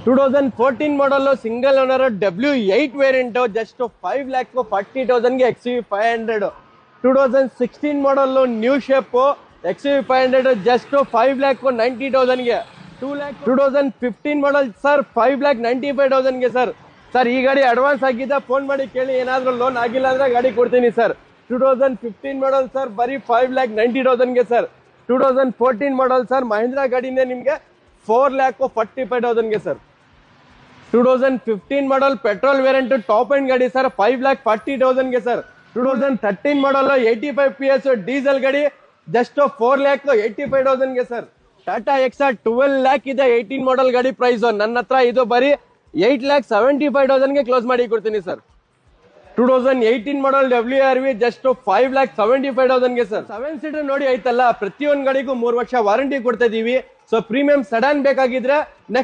2014 model single owner W8 variant just 5,40,000 XUV 500. 2016 model new shape XUV 500 just 5,90,000 2015 model sir 5,95,000 sir ಈ ಗಾಡಿ advance ಆಗಿದ್ದ phone ಮಾಡಿ ಕೇಳಿ, ಏನಾದ್ರೂ ಲೋನ್ ಆಗಿಲ್ಲ ಅಂದ್ರೆ ಗಾಡಿ ಕೊಡ್ತೀನಿ ಸರ್. 2015 ಮಾಡಲ್ ಸರ್ ಬರೀ 5,90,000 ಸರ್. 2014 ಮಾಡಲ್ ಸರ್ ಮಹೀಂದ್ರಾ ಗಾಡಿನೇ ನಿಮ್ಗೆ 4,45,000 ಸರ್. 2015 ಮಾಡಲ್ ಪೆಟ್ರೋಲ್ ವೇರಿಯಂಟ್ ಟಾಪ್ ಎಂಡ್ ಗಾಡಿ ಸರ್ 5,40,000 ಸರ್. 2013 ಮಾಡಲ್ 85 PS ಡೀಸೆಲ್ ಗಾಡಿ ಜಸ್ಟ್ 4,85,000 ಸರ್. ಟಾಟಾ ಎಕ್ಸಾ 12 lakh ಇದೆ 18 ಮಾಡಲ್ ಗಾಡಿ ಪ್ರೈಸ್. ನನ್ನ ಹತ್ರ ಇದು ಬರೀ 8,75,000 ಕ್ಲೋಸ್ ಮಾಡಿ ಕೊಡ್ತೀನಿ sir. 2018 model WRV just 5,75,000 sir. 7 seater ನೋಡಿ ಆಯ್ತಲ್ಲ, ಪ್ರತಿಯೊಂದು ಗಾಡಿಗೂ 3 ವರ್ಷ ವಾರಂಟಿ ಕೊಡ್ತಾ ಇದೀವಿ. ಸೊ ಪ್ರೀಮಿಯಂ ಸಡನ್ ಬೇಕಾಗಿದ್ರೆ ನೆಕ್ಸ್ಟ್